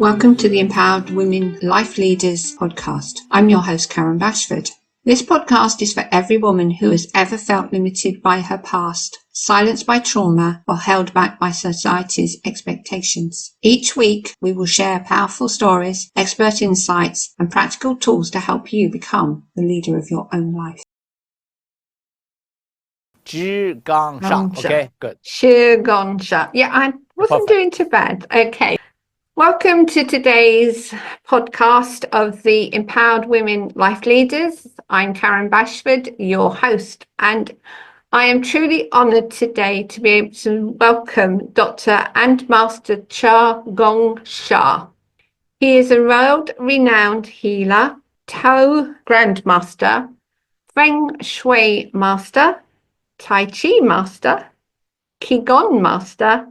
Welcome to the Empowered Women Life Leaders podcast. I'm your host, Karen Bashford. This podcast is for every woman who has ever felt limited by her past, silenced by trauma, or held back by society's expectations. Each week, we will share powerful stories, expert insights, and practical tools to help you become the leader of your own life. Zhi Gang Sha. Okay, good. Zhi Gang Sha. Yeah, I wasn't doing too bad. Okay. Welcome to today's podcast of the Empowered Women Life Leaders. I'm Karen Bashford, your host, and I am truly honoured today to be able to welcome Dr. and Master Qigong Sha. He is a world-renowned healer, Tao Grandmaster, Feng Shui Master, Tai Chi Master, Qigong Master,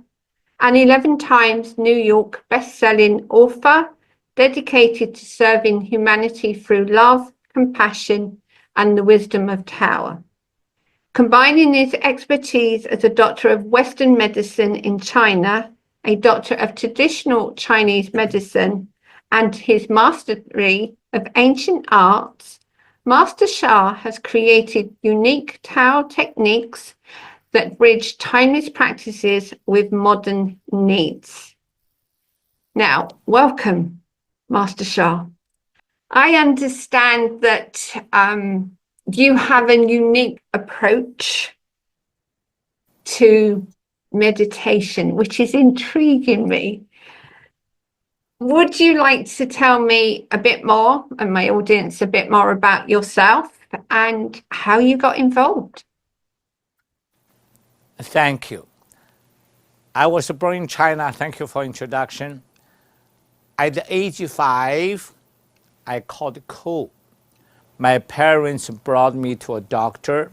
an 11 times New York bestselling author dedicated to serving humanity through love, compassion, and the wisdom of Tao. Combining his expertise as a doctor of Western medicine in China, a doctor of traditional Chinese medicine, and his mastery of ancient arts, Master Sha has created unique Tao techniques that bridge timeless practices with modern needs. Now, welcome, Master Sha. I understand that you have a unique approach to meditation, which is intriguing me. Would you like to tell me a bit more, and my audience a bit more, about yourself and how you got involved? Thank you. I was born in China. Thank you for introduction. At the age of 5, I caught a cold. My parents brought me to a doctor.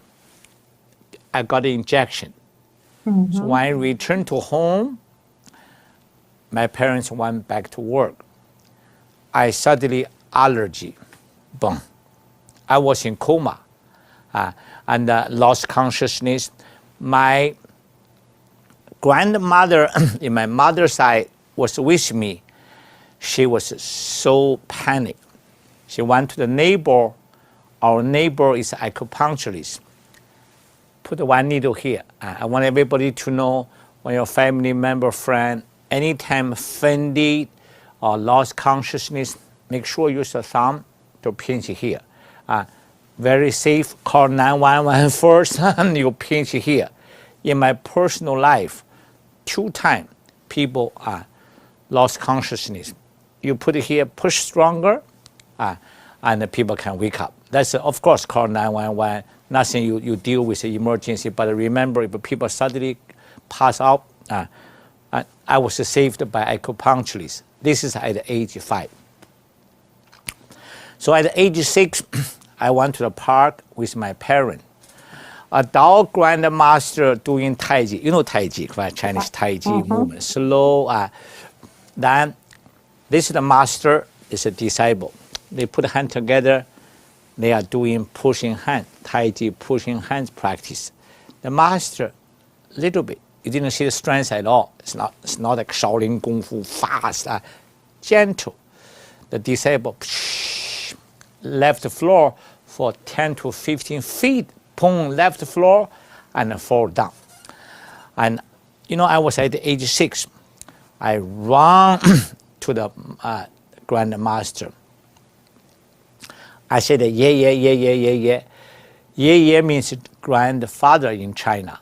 I got an injection. So when I returned to home, my parents went back to work. I suddenly allergy, boom. I was in coma and lost consciousness. My grandmother in my mother's side was with me. She was so panicked. She went to the neighbor. Our neighbor is acupuncturist. Put one needle here. I want everybody to know, when your family member, friend, anytime offended or lost consciousness, make sure you use a thumb to pinch here. Very safe. Call 911 first, and you pinch here. In my personal life, 2 times people lost consciousness. You put it here, push stronger, and the people can wake up. That's, of course, call 911. Nothing you deal with the emergency, but remember, if people suddenly pass out, I was saved by acupuncturist. This is at the age of 5. So at the age of 6, I went to the park with my parents. A Tao Grandmaster doing Tai Chi. You know Tai Chi, right? Chinese Tai Chi movement. Slow. Then this is the master, is a disciple. They put hand together. They are doing pushing hand, Tai Chi pushing hands practice. The master, little bit. You didn't see the strength at all. It's not like Shaolin Kung Fu, fast, gentle. The disciple left the floor for 10 to 15 feet. Boom, left the floor and fall down. And I was at the age of 6. I ran to the Grandmaster. I said, yeah. Yeah means grandfather in China.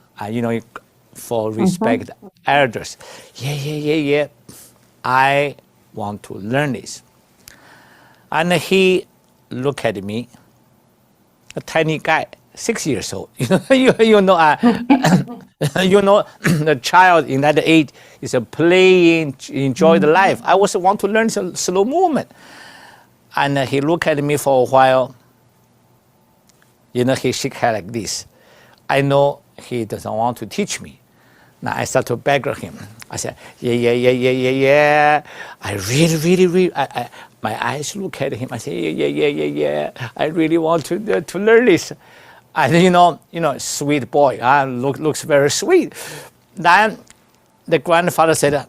For respect elders. Yeah. I want to learn this. And he looked at me, a tiny guy, 6 years old. You know, the child in that age is playing, enjoy the life. I also want to learn some slow movement. And he looked at me for a while. He shook head like this. I know he doesn't want to teach me. Now I start to beg him. I said, yeah. I really, my eyes look at him. I say, yeah. I really want to learn this. And sweet boy, looks very sweet. Then the grandfather said,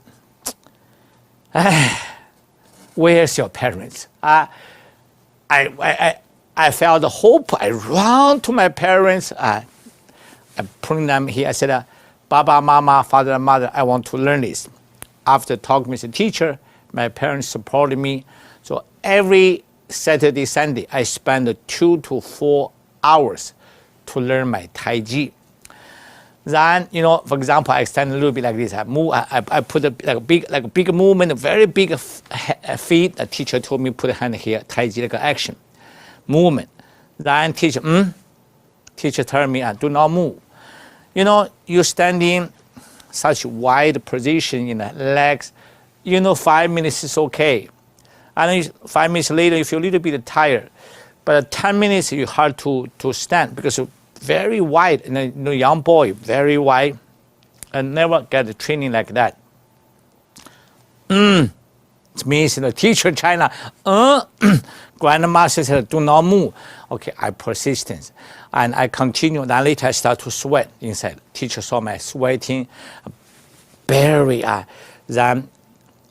where's your parents? I felt the hope. I ran to my parents. I put them here. I said, Baba, Mama, Father, and Mother, I want to learn this. After talking with the teacher, my parents supported me. So every Saturday, Sunday, I spend 2 to 4 hours to learn my Tai Chi. Then, for example, I stand a little bit like this. I move. I put a big movement, a very big feet. The teacher told me put a hand here, Tai Chi like action, movement. Then teacher told me do not move. You standing such wide position in the legs. 5 minutes is okay. And 5 minutes later, you feel a little bit tired. But 10 minutes, you hard to stand because very wide, and young boy, very wide, and never get training like that. It means the teacher in China, Grandmaster said, do not move. Okay, I persistence, and I continue. Then later I start to sweat inside. Teacher saw my sweating, very. Then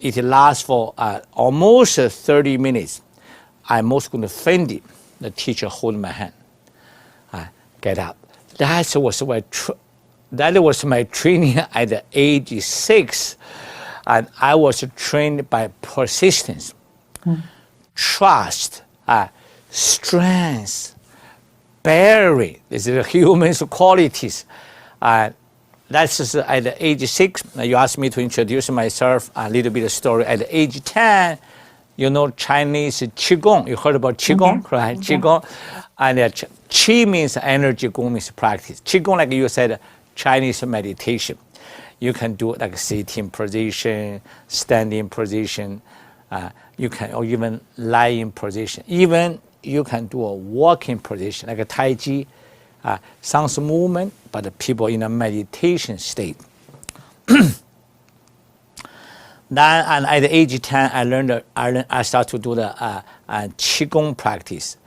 it lasts for almost 30 minutes. I'm almost going to faint it. The teacher hold my hand. Get up. That was my training at the age 6, and I was trained by persistence, trust, strength, bearing. These are human qualities. That's just at the age 6. You asked me to introduce myself, a little bit of story. At the age 10, Chinese Qigong. You heard about Qigong, right? Qigong. And Qi means energy, Gong means practice. Qigong, like you said, Chinese meditation. You can do like sitting position, standing position. You can or even lying position. Even you can do a walking position, like a Tai Chi. Sounds movement, but the people in a meditation state. Then, and at the age 10, I start to do the Qigong practice.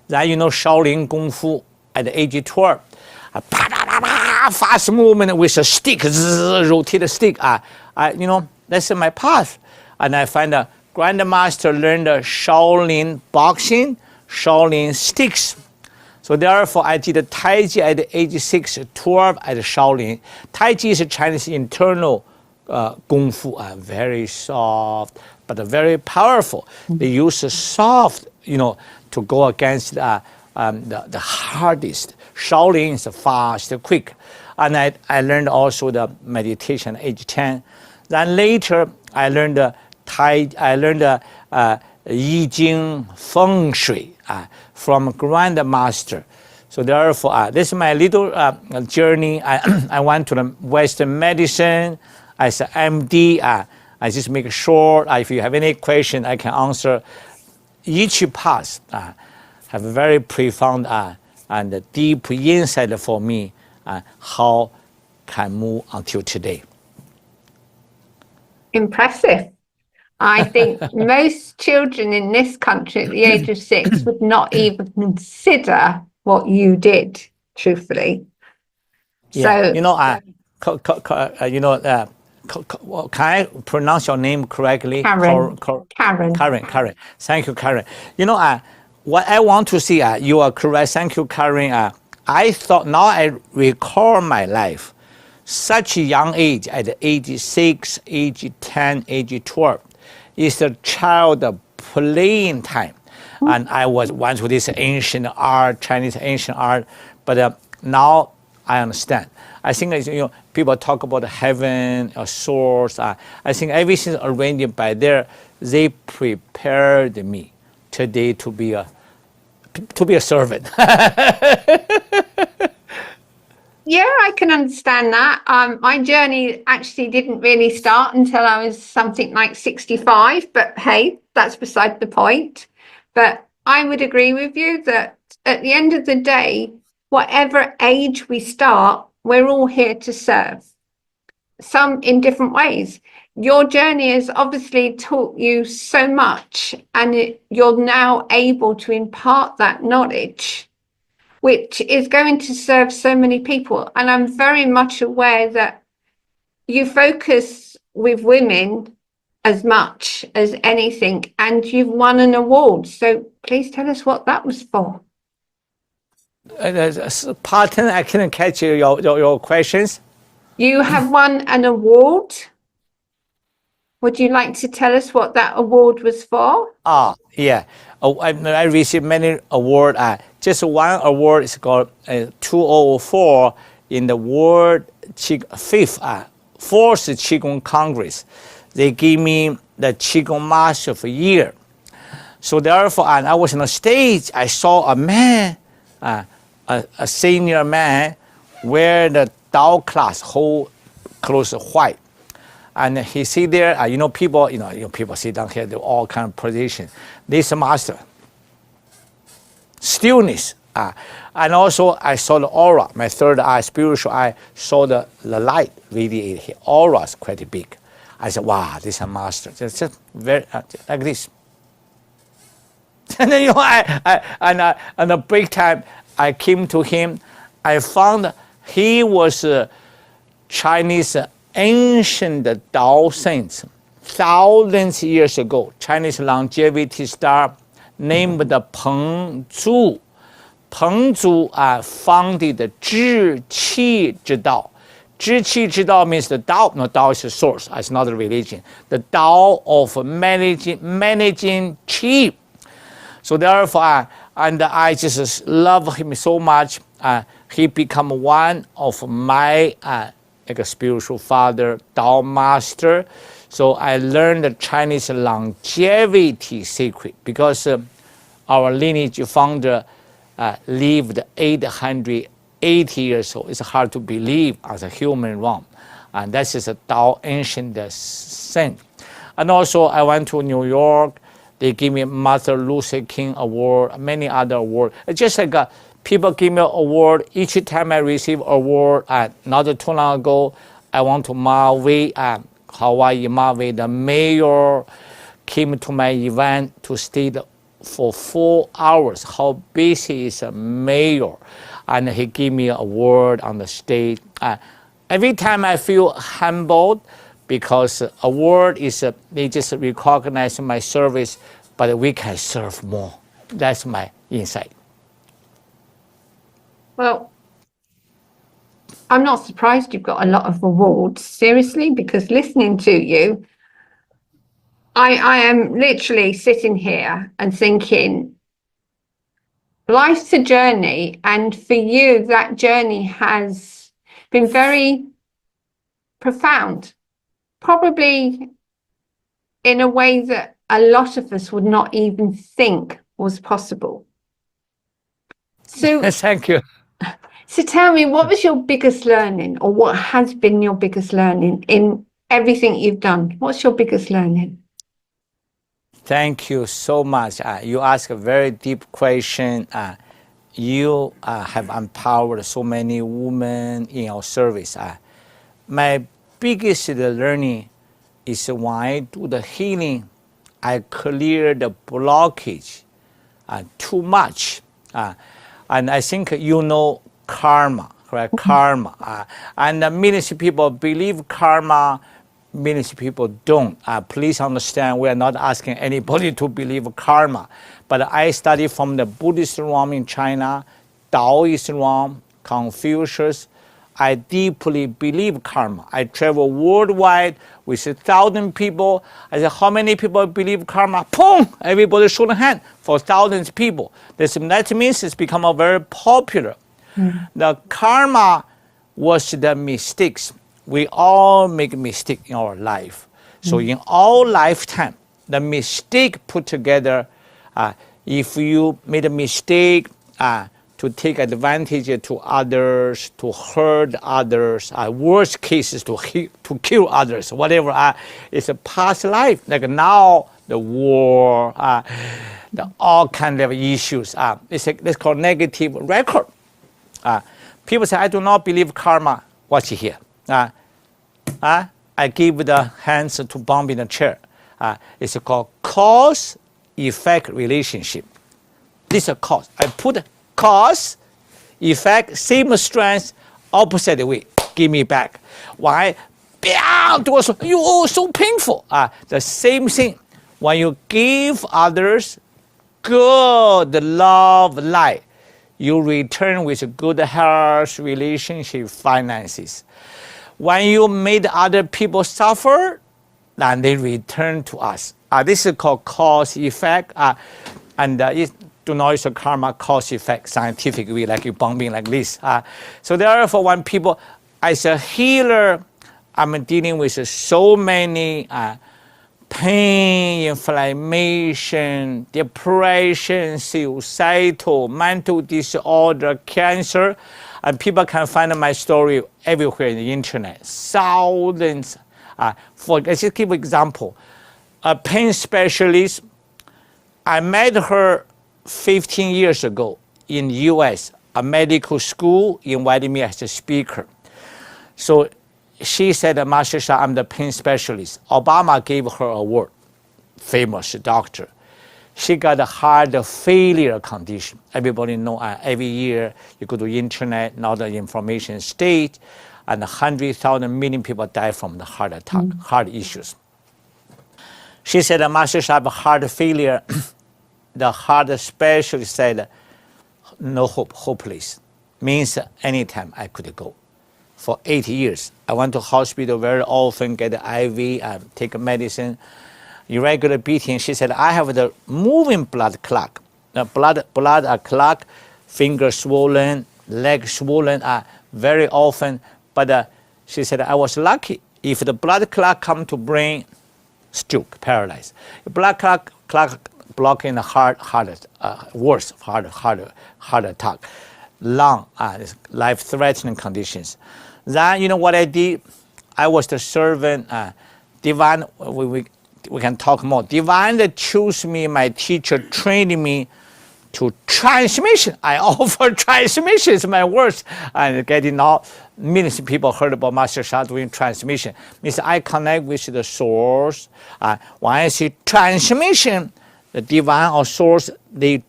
Then Shaolin Kung Fu at the age 12, fast movement with a stick, rotate the stick. That's my path. And I find a Grandmaster learned Shaolin boxing, Shaolin sticks. So therefore, I did Tai Chi at the age 6, 12 at Shaolin. Tai Chi is a Chinese internal Kung Fu, very soft, but very powerful. They use soft, to go against the hardest. Shaolin is fast, quick. And I learned also the meditation at age 10. Then later, I learned Yi Jing Feng Shui from Grandmaster. So therefore, this is my little journey. I went to the Western medicine as an MD. I just make sure if you have any question, I can answer. Each path have a very profound and deep insight for me how can move until today. Impressive. I think most children in this country at the age of 6 would not even consider what you did, truthfully. Yeah. Can I pronounce your name correctly? Karen. Karen. Thank you, Karen. What I want to see, you are correct. Thank you, Karen. I thought now I recall my life. Such a young age, at age 6, age 10, age 12, is a child playing time. And I was once with this ancient art, Chinese ancient art, but now I understand. I think people talk about heaven or source. I think everything arranged by there. They prepared me today to be a servant. Yeah, I can understand that. My journey actually didn't really start until I was something like 65, but hey, that's beside the point. But I would agree with you that at the end of the day, whatever age we start, we're all here to serve, some in different ways. Your journey has obviously taught you so much, and you're now able to impart that knowledge, which is going to serve so many people. And I'm very much aware that you focus with women as much as anything, and you've won an award. So please tell us what that was for. Pardon, I couldn't catch your questions. You have won an award. Would you like to tell us what that award was for? Yeah. I received many awards. Just one award is called 2004 in the World Fourth Qigong Congress. They gave me the Qigong Master for a year. So therefore, and I was on the stage, I saw a man, a senior man, wear the Tao class, whole clothes white. And he sit there, people, people sit down here, they're all kind of position. This master, stillness. And also I saw the aura, my third eye, spiritual eye, saw the light radiate here. Aura is quite big. I said, wow, this is a master. Just very, like this. And then, and the break time, I came to him. I found he was a Chinese ancient Tao saint. Thousands of years ago, Chinese longevity star named Peng Zhu. Peng Zhu founded the Zhi Qi Zhi Dao. Zhi Qi Zhi Dao means the Tao. No, Tao is a source. It's not a religion. The Tao of managing Qi. So therefore, and I just love him so much. He become one of my like a spiritual father, Tao Master. So I learned the Chinese longevity secret because our lineage founder lived 880 years old. It's hard to believe as a human realm. And that is a Tao ancient saint. And also I went to New York. They give me Martin Luther King Award, many other awards. It's just like people give me an award. Each time I receive an award, not too long ago, I went to Maui, Hawaii, Maui. The mayor came to my event to stay for 4 hours. How busy is a mayor? And he gave me an award on the stage. Every time I feel humbled because award is, they just recognize my service, but we can serve more. That's my insight. Well, I'm not surprised you've got a lot of awards, seriously, because listening to you, I am literally sitting here and thinking, life's a journey, and for you, that journey has been very profound, probably in a way that a lot of us would not even think was possible. So, thank you. So tell me, what was your biggest learning, or what has been your biggest learning in everything you've done? What's your biggest learning? Thank you so much. You ask a very deep question. You have empowered so many women in your service. My biggest learning is when I do the healing, I clear the blockage too much. And I think karma, correct? Mm-hmm. Karma. And millions of people believe karma, millions of people don't. Please understand, we are not asking anybody to believe karma. But I study from the Buddhist realm in China, Taoist realm, Confucius. I deeply believe karma. I travel worldwide with 1,000 people. I said, how many people believe karma? Boom! Everybody show the hand for thousands of people. That means it's become a very popular. The karma was the mistakes. We all make mistakes in our life. So in our lifetime, the mistake put together, if you made a mistake to take advantage to others, to hurt others, worst cases to kill others, whatever, it's a past life. Like now, the war, all kind of issues. It's called negative record. People say, I do not believe karma. Watch here. I give the hands to bomb in the chair. It's called cause-effect relationship. This is a cause. I put cause, effect, same strength, opposite way. Give me back. Why? it was so painful. The same thing. When you give others good love, light, you return with good health, relationship, finances. When you made other people suffer, then they return to us. This is called cause effect, and it do not use karma cause effect scientific way, like you bumping like this. So therefore, when people, as a healer, I'm dealing with so many pain, inflammation, depression, suicidal, mental disorder, cancer, and people can find my story everywhere in the internet. Thousands. Let's just give an example. A pain specialist, I met her 15 years ago in US. A medical school invited me as a speaker. So she said, Master Sha, I'm the pain specialist. Obama gave her an award, famous doctor. She got a heart failure condition. Everybody know every year you go to the internet, now the information state, and 100,000 million people die from the heart attack, heart issues. She said, Master Sha, I have heart failure. The heart specialist said, no hope, hopeless. Means anytime I could go. For 8 years, I went to hospital very often, get IV, take medicine, irregular beating. She said, I have the moving blood clot. The blood clot, finger swollen, leg swollen, very often. But she said, I was lucky. If the blood clot come to brain, stroke, paralyzed. Blood clot blocking the heart, worse, heart attack, lung, life-threatening conditions. Then, you know what I did? I was the servant, divine, we can talk more. Divine that chose me, my teacher trained me to transmission. I offer transmissions, my words, and getting now millions of people heard about Master Sha doing transmission. Means I connect with the source. When I say transmission, the divine or source, they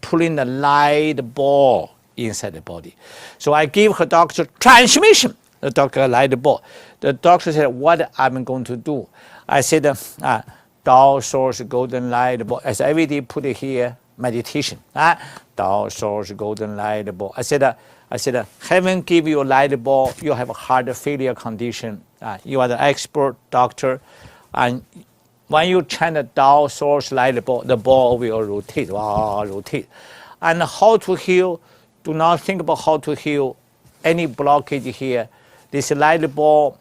pull in the light ball inside the body. So I give her doctor transmission. The doctor light ball. The doctor said, what I'm going to do? I said, Tao source golden light ball. I said, every day put it here, meditation. Tao source golden light ball. I said, heaven give you a light ball. You have a heart failure condition. You are the expert doctor, and when you chant the Tao source light ball, the ball will rotate. Rotate. And how to heal? Do not think about how to heal any blockage here. This light ball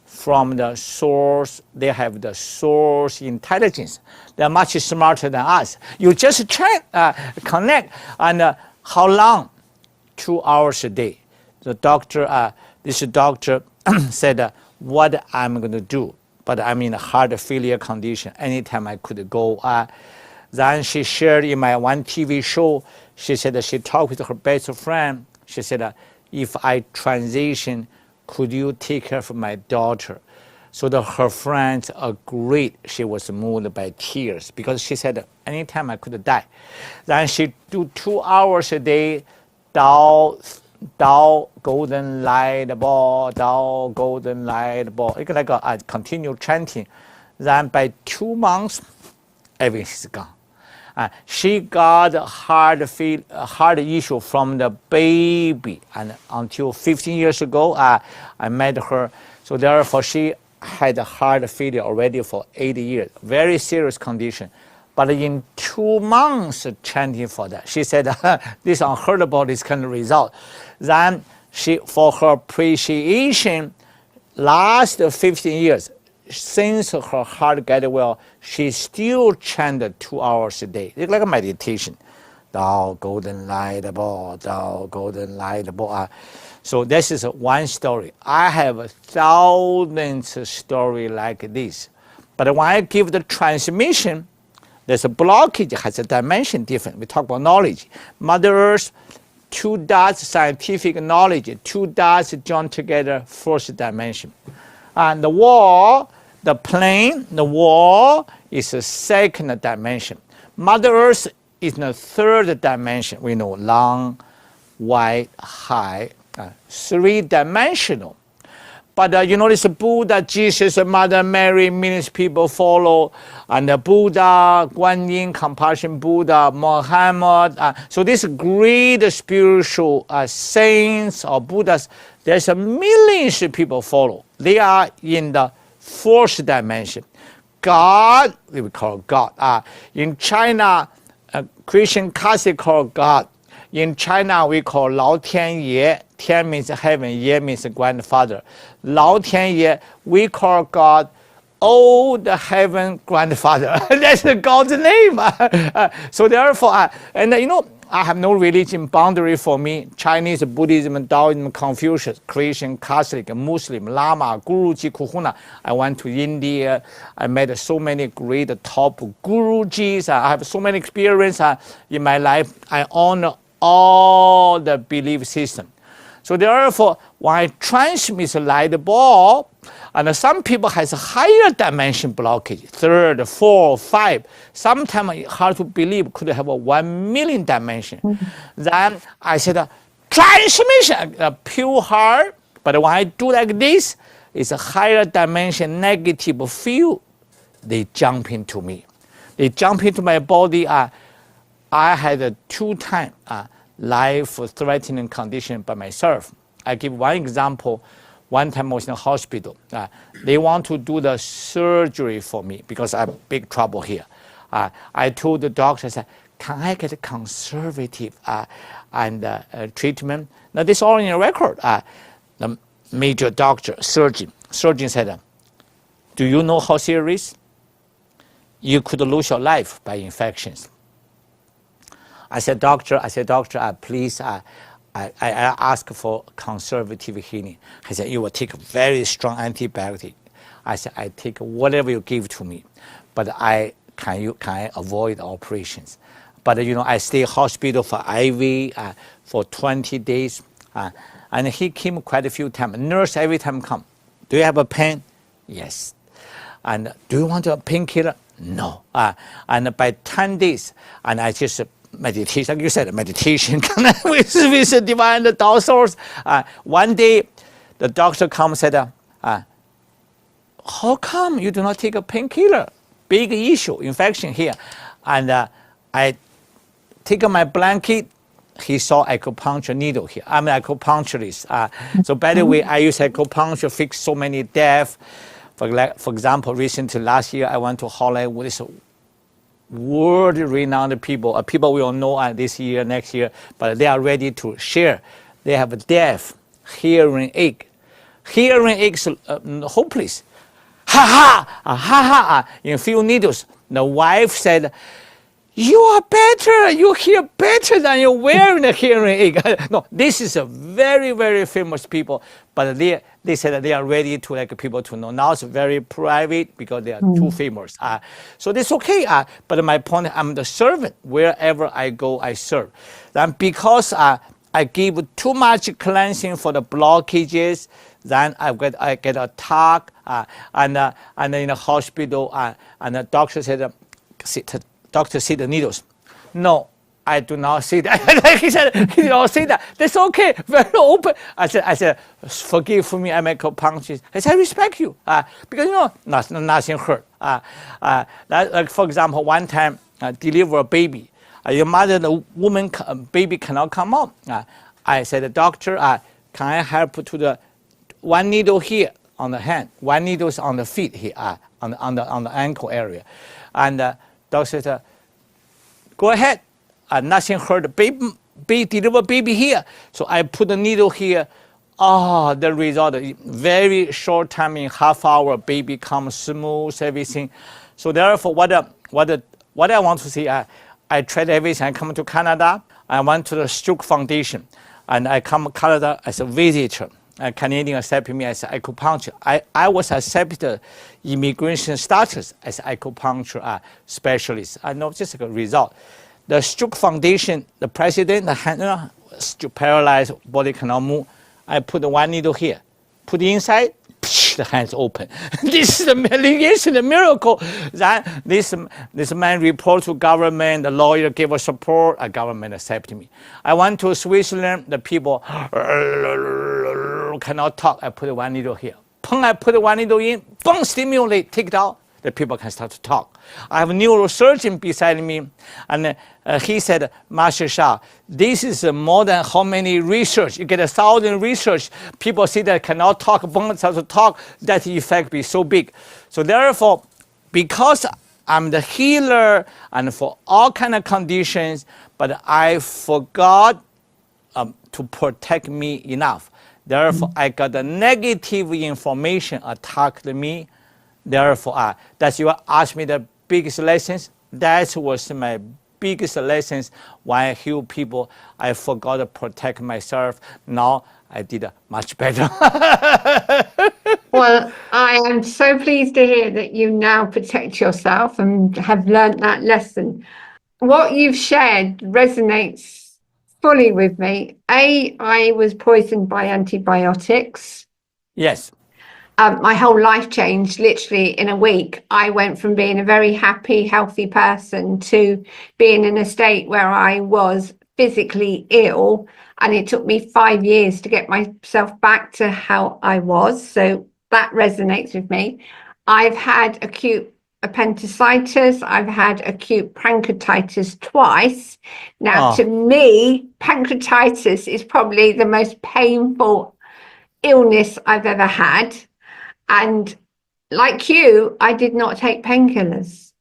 from the source, they have the source intelligence. They're much smarter than us. You just connect. And how long? 2 hours a day. The doctor, this doctor said, what I'm going to do? But I'm in a heart failure condition. Anytime I could go. Then she shared in my one TV show, she said she talked with her best friend. She said, if I transition, could you take care of my daughter? So her friends agreed. She was moved by tears because she said, anytime I could die. Then she do 2 hours a day, Tao golden light ball, Tao golden light ball. It's like I continue chanting. Then by 2 months, everything is gone. She got heart issue from the baby, and until 15 years ago, I met her. So therefore, she had a heart failure already for 80 years, very serious condition. But in 2 months chanting for that, she said, this unheard about this kind of result. Then she, for her appreciation, last 15 years, since her heart got well, she still chanted 2 hours a day. It's like a meditation. Tao golden light ball, Tao golden light ball. So this is one story. I have thousands of stories like this. But when I give the transmission, there's a blockage, has a dimension different. We talk about knowledge. Mother Earth, 2 dots scientific knowledge, 2 dots joined together, first dimension. And the wall, the plane, the wall is a second dimension. Mother Earth is the third dimension. We know long, wide, high, 3-dimensional. But you notice Buddha, Jesus, Mother Mary, millions people follow, and the Buddha, Guan Yin, Compassion Buddha, Muhammad. So these great spiritual saints or Buddhas, there's millions of people follow. They are in the fourth dimension. God, we call God. In China, Christian Catholic call God. In China, we call Lao Tian Ye. Tian means heaven, Ye means grandfather. Lao Tian Ye, we call God old heaven grandfather. That's God's name. So therefore, I have no religion boundary for me. Chinese, Buddhism, Taoism, Confucius, Christian, Catholic, Muslim, Lama, Guruji, Kuhuna. I went to India. I met so many great top Gurujis. I have so many experience in my life. I honor all the belief system. So therefore, when I transmit light ball, and some people has a higher dimension blockage, third, four, five. Sometimes hard to believe could have a 1 million dimension. Then I said, transmission, pure heart. But when I do like this, it's a higher dimension negative field. They jump into me. They jump into my body. I had a 2-time life-threatening condition by myself. I give one example. One time I was in the hospital. They want to do the surgery for me because I have big trouble here. I told the doctor, I said, can I get a conservative treatment? Now this is all in a record. The major doctor, surgeon said, do you know how serious? You could lose your life by infections. I said, doctor, please, I ask for conservative healing. I said, you will take a very strong antibiotic. I said, I take whatever you give to me, but can I avoid operations? But I stay hospital for IV for 20 days, and he came quite a few times. Nurse every time come. Do you have a pain? Yes. And do you want a painkiller? No. And by 10 days, and I just meditation, like you said, meditation connect with the divine, the Tao source. One day, the doctor comes and said, how come you do not take a painkiller? Big issue, infection here. And I take my blanket. He saw acupuncture needle here. I'm an acupuncturist. So by the way, I use acupuncture fix so many deaths. For example, recently last year, I went to Hollywood. It's world-renowned people, people we all know this year, next year, but they are ready to share. They have a deaf hearing aid. Hearing aids hopeless. In few needles. The wife said, you are better, you hear better than you're wearing a hearing aid. No, this is a very, very famous people, but they said that they are ready to like people to know. Now it's very private because they are too famous. So that's okay. But my point, I'm the servant. Wherever I go, I serve. Then because I give too much cleansing for the blockages, then I get attacked, and in the hospital, and the doctor said, doctor see the needles. No, I do not see that. He said, you don't see that. That's okay, very open. I said, forgive me, I'm a acupuncturist. I said, I respect you, because nothing hurt. Like for example, one time deliver a baby. Your mother, the woman, baby cannot come out. I said, doctor, can I help to the one needle here on the hand, one needle on the feet here, on the ankle area, and doctor said, go ahead. Nothing hurt. Baby deliver baby here. So I put the needle here. The result, very short time, in half hour, baby comes smooth, everything. So therefore, what I want to see, I tried everything. I come to Canada. I went to the Stroke Foundation, and I come to Canada as a visitor. A Canadian accepted me as acupuncture. I was accepted immigration status as acupuncture specialist. I know just a result. The Stroke Foundation, the president, the hand paralyzed, body cannot move. I put one needle here, put inside, the hands open. This is the miracle. That this man report to government, the lawyer gave us support, a government accepted me. I went to Switzerland, the people cannot talk. I put one needle here. boom, I put one needle in, boom, stimulate, take it out. The people can start to talk. I have a neurosurgeon beside me, and he said, Master Sha, this is more than how many research. You get 1,000 research. People see that cannot talk, boom, start to talk, that effect be so big. So therefore, because I'm the healer and for all kind of conditions, but I forgot to protect me enough. Therefore, I got the negative information attacked me. Therefore, that's you asked me the biggest lessons. That was my biggest lessons. When I heal people, I forgot to protect myself. Now I did much better. Well, I am so pleased to hear that you now protect yourself and have learned that lesson. What you've shared resonates fully with me. I was poisoned by antibiotics. Yes. My whole life changed literally in a week. I went from being a very happy, healthy person to being in a state where I was physically ill. And it took me 5 years to get myself back to how I was. So that resonates with me. I've had acute appendicitis. I've had acute pancreatitis twice. Now, to me, pancreatitis is probably the most painful illness I've ever had. And like you, I did not take painkillers.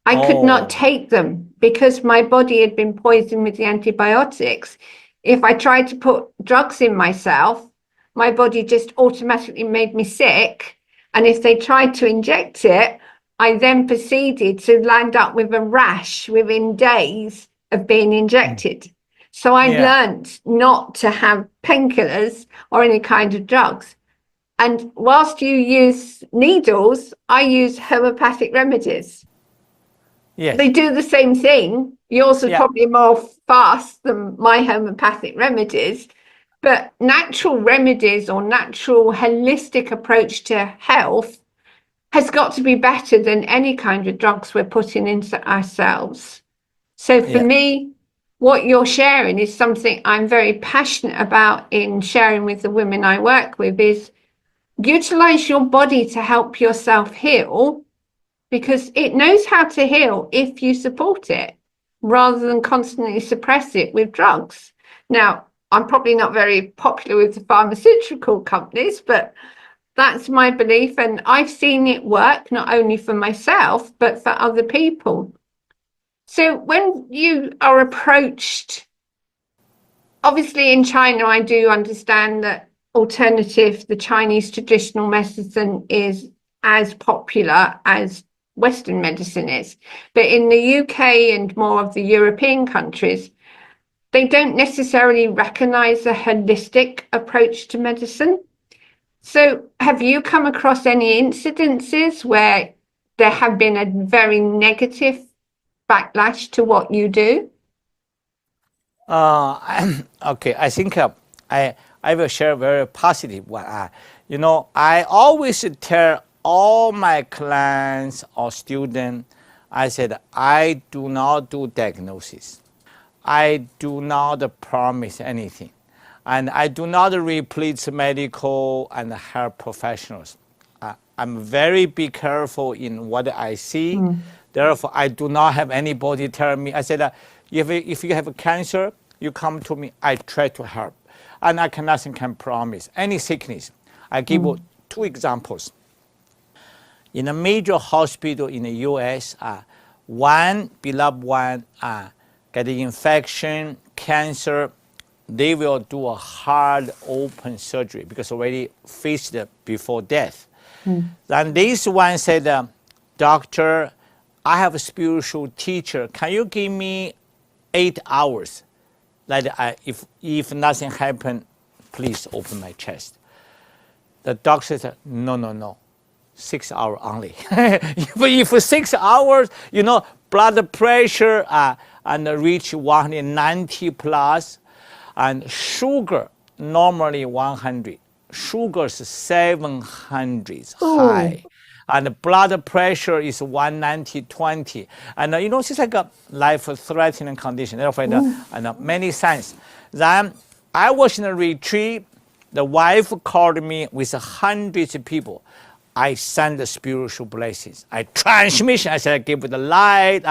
I could not take them because my body had been poisoned with the antibiotics. If I tried to put drugs in myself, my body just automatically made me sick. And if they tried to inject it, I then proceeded to land up with a rash within days of being injected. So I learned not to have painkillers or any kind of drugs. And whilst you use needles, I use homeopathic remedies. Yes. They do the same thing. Yours is probably more fast than my homeopathic remedies. But natural remedies or natural holistic approach to health has got to be better than any kind of drugs we're putting into ourselves. So for me, what you're sharing is something I'm very passionate about in sharing with the women I work with is utilize your body to help yourself heal because it knows how to heal if you support it rather than constantly suppress it with drugs. Now, I'm probably not very popular with the pharmaceutical companies, but that's my belief. And I've seen it work not only for myself, but for other people. So when you are approached, obviously in China, I do understand that the Chinese traditional medicine is as popular as Western medicine is. But in the UK and more of the European countries, they don't necessarily recognize a holistic approach to medicine. So have you come across any incidences where there have been a very negative backlash to what you do? Okay, I think I will share a very positive one. I always tell all my clients or students, I said, I do not do diagnosis. I do not promise anything. And I do not replace medical and health professionals. I'm very be careful in what I see. Therefore, I do not have anybody tell me. I said, if you have cancer, you come to me, I try to help. And nothing can promise any sickness. I give you 2 examples. In a major hospital in the US, one beloved one get the infection, cancer, they will do a hard open surgery because already faced before death. Then this one said, doctor, I have a spiritual teacher. Can you give me 8 hours? Like if nothing happened, please open my chest. The doctor said, no, 6 hours only. if 6 hours, blood pressure and reach 190 plus, and sugar normally 100, sugar is 700 high. And blood pressure is 190/20. And it's like a life-threatening condition. Therefore, and many signs. Then I was in a retreat. the wife called me with hundreds of people. I send the spiritual blessings. I transmission. I said I give the light,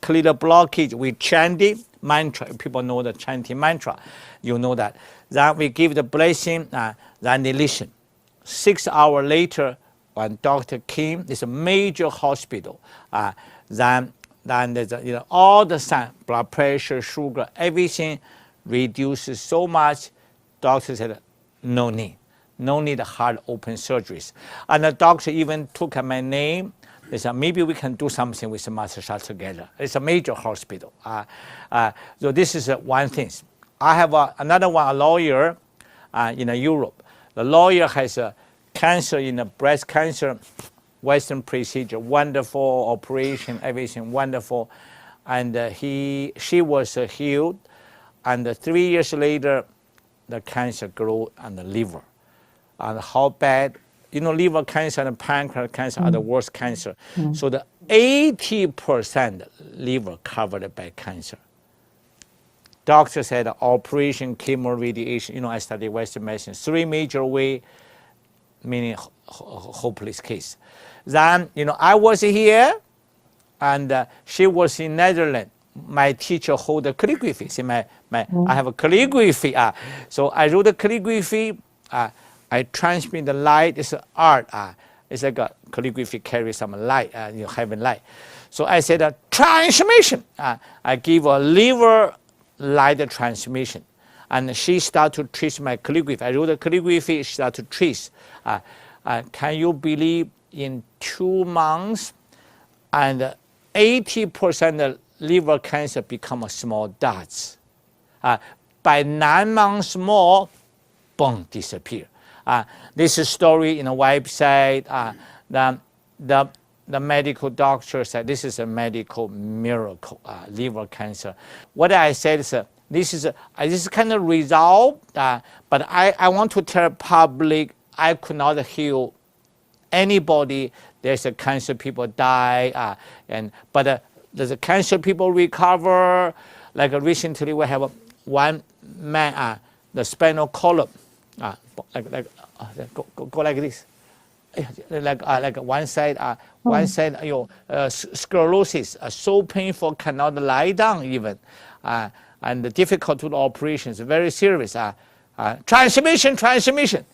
clear the blockage. We chanting mantra. People know the chanting mantra. You know that. Then we give the blessing. Then they listen. 6 hours later, when doctor came, it's a major hospital. Then there's all the signs, blood pressure, sugar, everything reduces so much. Doctor said, no need heart open surgeries. And the doctor even took my name. They said, maybe we can do something with the Master Sha together. It's a major hospital. So this is one thing. I have another one, a lawyer in Europe. The lawyer has cancer in the breast cancer, Western procedure, wonderful operation, everything wonderful. And she was healed. And 3 years later, the cancer grew on the liver. And how bad, liver cancer and pancreas cancer are the worst cancer. So the 80% liver covered by cancer. Doctor said operation, chemo, radiation. I studied Western medicine. 3 major ways, meaning hopeless case. Then, I was here, and she was in Netherlands. My teacher hold the calligraphy. See, I have a calligraphy. So I wrote the calligraphy. I transmit the light. It's art. It's like a calligraphy carries some light, heaven light. So I said transmission. I give a liver light transmission. And she started to trace my calligraphy. I wrote the calligraphy. She started to trace. Can you believe in 2 months, and 80% of liver cancer become a small dots. By 9 months more, boom, disappear. This is story in a website. The medical doctor said this is a medical miracle, liver cancer. What I said is this is kind of result, but I want to tell public I could not heal anybody. There's a cancer, people die, but there's a cancer people recover. Like recently we have one man, the spinal column, go like this, like one side, sclerosis, so painful, cannot lie down even, and difficult to do operations, very serious. Transmission,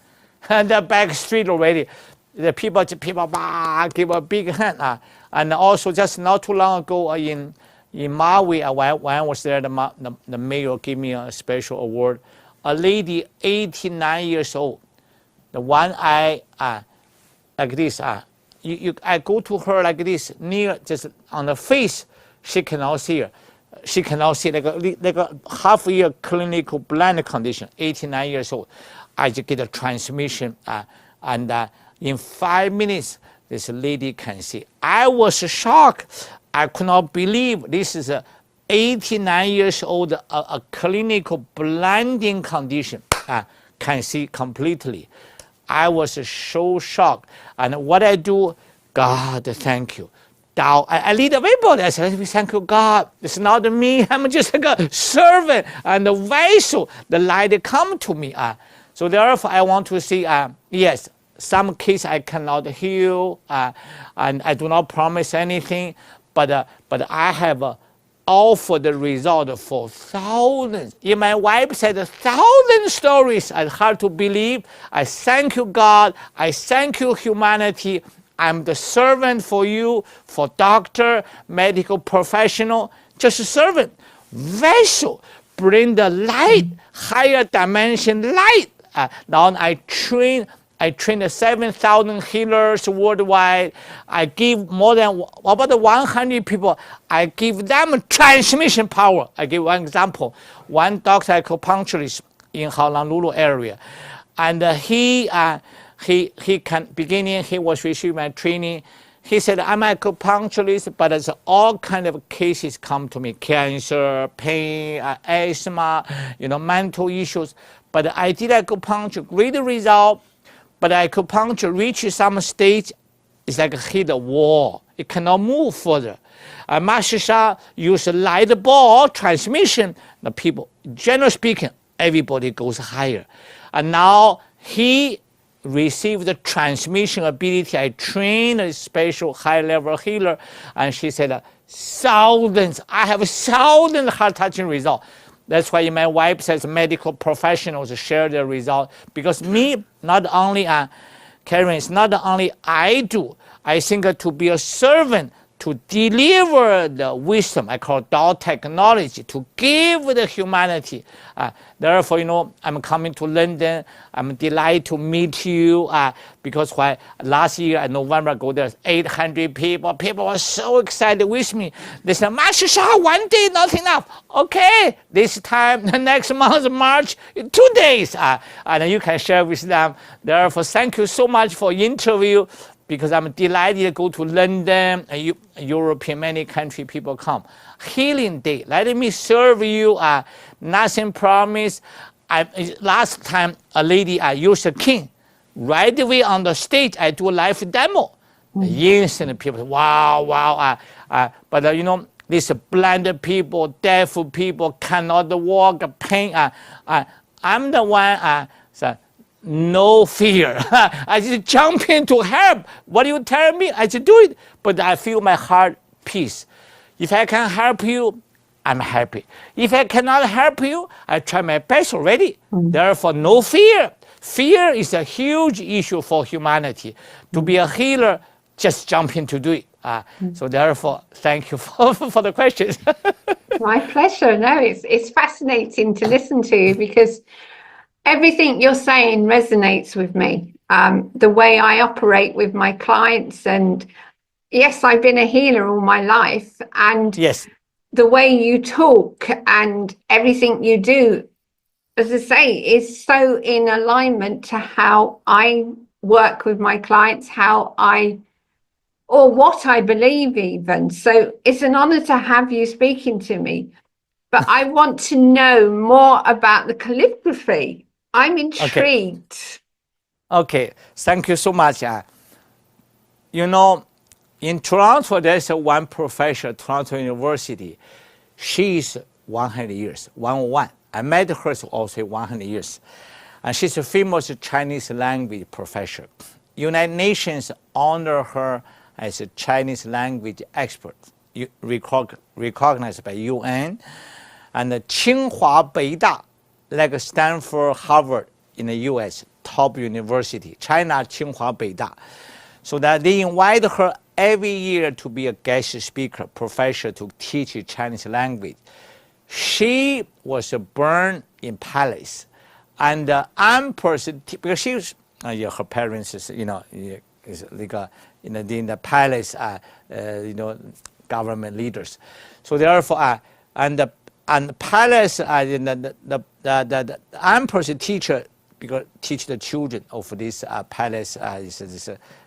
and the back street already. The people give a big hand. And also just not too long ago in Maui, when I was there, the mayor gave me a special award. A lady, 89 years old, the one eye like this. I go to her like this, near just on the face, she cannot see her. She cannot see, like a half-year clinical blind condition, 89 years old. I just get a transmission, and in 5 minutes, this lady can see. I was shocked. I could not believe this is a 89 years old, a clinical blinding condition, can see completely. I was so shocked. And what I do, God, thank you. Tao, I lead everybody. I said, thank you, God. It's not me. I'm just like a servant and a vessel. The light come to me. So therefore, I want to see, yes, some case I cannot heal, and I do not promise anything, but I have offered the result for thousands. In my website, 1,000 stories. I hard to believe. I thank you, God. I thank you, humanity. I'm the servant for you, for doctor, medical professional, just a servant, vessel, bring the light, higher dimension light. Now I train 7,000 healers worldwide. I give more than about 100 people. I give them transmission power. I give one example. One doctor acupuncturist in Honolulu area, and he can beginning. He was receiving my training. He said, I'm an acupuncturist, but there's all kind of cases come to me: cancer, pain, asthma, mental issues. But I did acupuncture, great result. But acupuncture reaches some stage, it's like hit a wall. It cannot move further. Master Sha used light ball transmission. The people, generally speaking, everybody goes higher. And now he received the transmission ability. I trained a special high-level healer, and she said, thousands, I have thousands heart-touching results. That's why my wife says medical professionals share their result, because me, not only, Karen, it's not only I do, I think to be a servant, to deliver the wisdom, I call Tao Technology, to give the humanity. Therefore, I'm coming to London. I'm delighted to meet you because last year in November, there's 800 people. People were so excited with me. They said, Master Sha, one day not enough. Okay, this time, the next month, March, 2 days. And you can share with them. Therefore, thank you so much for interview, because I'm delighted to go to London, Europe, many country people come. Healing Day, let me serve you, nothing promised. Last time, a lady, used a king. Right away on the stage, I do a live demo. Instant people, wow. But these blind people, deaf people, cannot walk, pain. I'm the one, no fear. I just jump in to help. What do you tell me? I just do it. But I feel my heart peace. If I can help you, I'm happy. If I cannot help you, I try my best already. Therefore, no fear. Fear is a huge issue for humanity. To be a healer, just jump in to do it. So therefore, thank you for the questions. My pleasure. No, it's fascinating to listen to you, because everything you're saying resonates with me. The way I operate with my clients, and yes, I've been a healer all my life, and yes, the way you talk and everything you do, as I say, is so in alignment to how I work with my clients, or what I believe even. So it's an honor to have you speaking to me. But I want to know more about the calligraphy. I'm intrigued. Okay. Thank you so much. In Toronto, there's one professor, Toronto University. She's 100 years, 101. I met her also 100 years. And she's a famous Chinese language professor. United Nations honor her as a Chinese language expert, recognized by UN. And Tsinghua Beida, like Stanford, Harvard in the US, top university, China, Tsinghua Beida. So that they invite her every year to be a guest speaker, professor to teach Chinese language. She was born in palace. And because she was, her parents is, is like in the palace, government leaders. So therefore, and the palace, the emperor's teacher, because teach the children of this palace,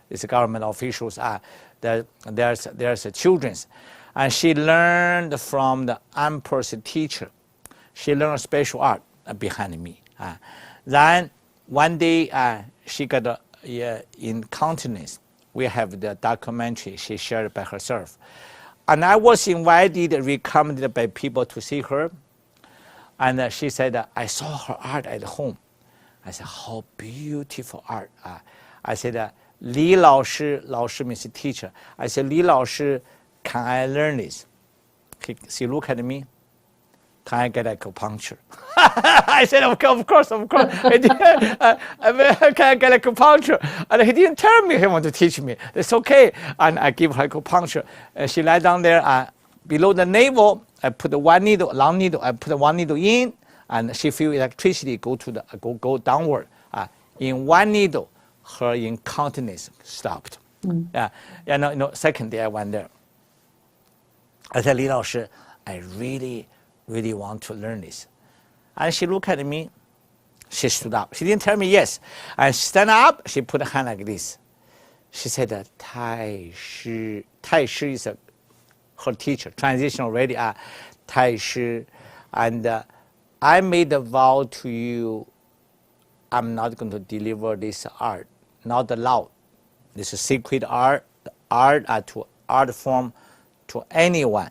this government officials, there's children. And she learned from the emperor's teacher. She learned a special art behind me. Then one day she got incontinence. We have the documentary she shared by herself. And I was invited, recommended by people to see her. And she said, I saw her art at home. I said, how beautiful art. I said, Li Lao Shi means teacher. I said, Li Lao Shi, can I learn this? She looked at me. Can I get acupuncture? I said, of course. Can I get acupuncture? And he didn't tell me he wanted to teach me. It's okay. And I give her acupuncture. And she lied down there below the navel. I put one needle, long needle. I put one needle in, and she feel electricity go downward. In one needle, her incontinence stopped. Second day I went there. I said, Li Lao Shi, I really want to learn this. And she looked at me. She stood up. She didn't tell me yes. And she stand up. She put her hand like this. She said, Tai Chi. Tai Chi is her teacher. Transition already. Tai Chi. And I made a vow to you. I'm not going to deliver this art. Not allowed. This is sacred art. Art form to anyone.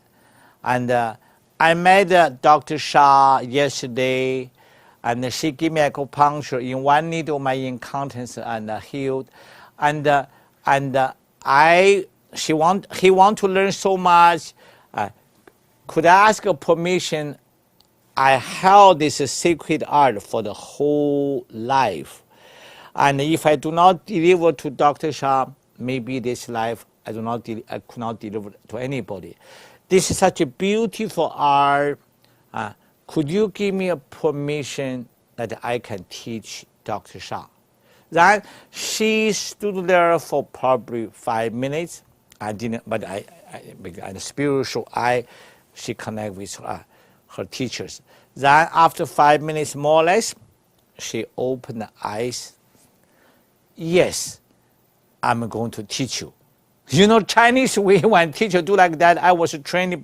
And I met Dr. Sha yesterday, and she gave me acupuncture in one needle, my incontinence and healed, and he want to learn so much. Could I ask permission? I held this sacred art for the whole life, and if I do not deliver to Dr. Sha, maybe this life I could not deliver to anybody. This is such a beautiful art. Could you give me a permission that I can teach Dr. Sha? Then she stood there for probably 5 minutes. I didn't, but and spiritual eye, she connect with her teachers. Then after 5 minutes more or less, she opened the eyes. Yes, I'm going to teach you. You know, Chinese way, when teacher do like that, I was trained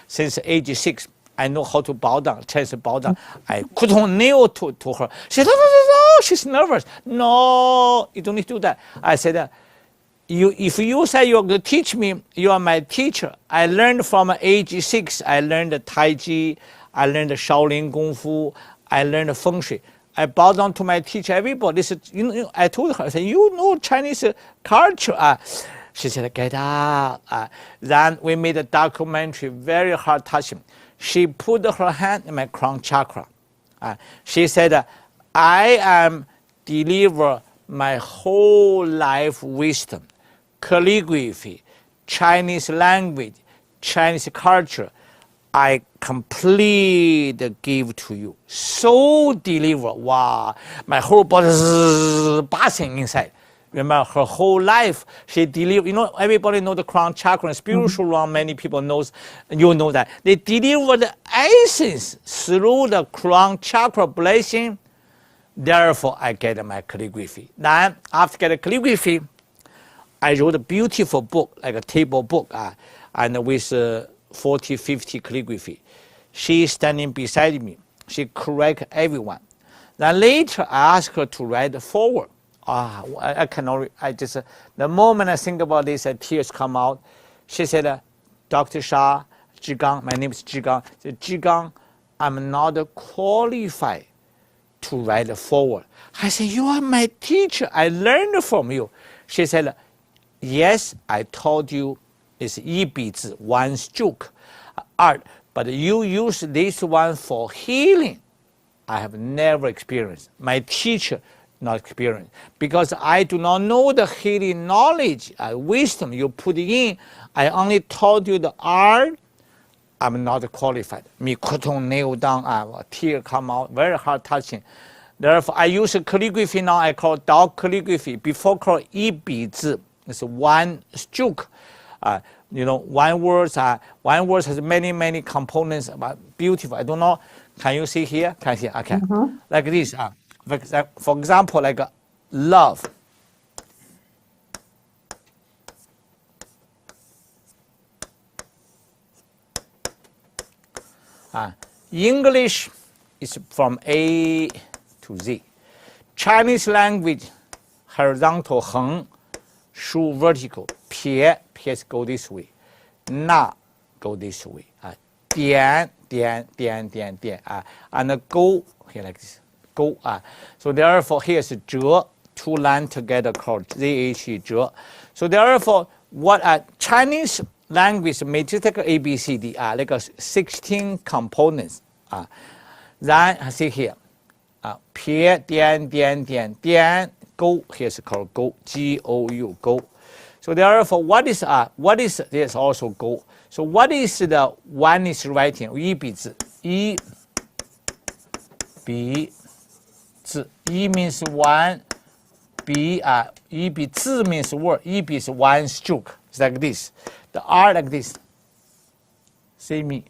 since age 6. I know how to bow down, Chinese bow down. I couldn't kneel to her. She said, no, she's nervous. No, you don't need to do that. I said, if you say you're going to teach me, you are my teacher. I learned from age 6. I learned Tai Chi. I learned Shaolin Kung Fu. I learned Feng Shui. I bow down to my teacher. Everybody said, I told her, I said, you know Chinese culture. She said, get up. Then we made a documentary, very hard touching. She put her hand in my crown chakra. She said, I am deliver my whole life wisdom, calligraphy, Chinese language, Chinese culture. I complete give to you. So deliver. Wow. My whole body is buzzing inside. Remember, her whole life, she delivered. You know, everybody know the crown chakra and spiritual realm. Many people knows, you know that. They deliver the essence through the crown chakra blessing. Therefore, I get my calligraphy. Then, after getting calligraphy, I wrote a beautiful book, like a table book, and with 40, 50 calligraphy. She standing beside me. She correct everyone. Then later, I asked her to write forward. I cannot, the moment I think about this, tears come out. She said, Dr. Sha, Zhi Gang, my name is Zhi Gang. Zhi Gang, I'm not qualified to write forward. I said, you are my teacher. I learned from you. She said, yes, I told you it's 一笔字, one stroke art, but you use this one for healing. I have never experienced. My teacher not experienced, because I do not know the healing knowledge, wisdom you put in. I only told you the art. I'm not qualified. Me couldn't nail down. A tear come out, very hard touching. Therefore, I use calligraphy now. I call Tao calligraphy. Before called 一笔字, it's one stroke. You know, one word has many components, but beautiful. I don't know. Can you see here? Can you see? Okay, like this. For example, like love. English is from A to Z. Chinese language, horizontal 横, shu vertical, 撇 go this way, na go this way, 点 and go here like this. Go. So therefore, here's 折, two lines together called ZH 折. So therefore, what Chinese language mathematical ABCD like 16 components. Then I see here, 撇 点 go. Here's called go. GOU go. So therefore, what is this also go? So what is the one is writing? 一笔字, 一笔字, 一 means one, 笔一笔字 means word, 一笔 is one stroke. It's like this. The R like this. See me.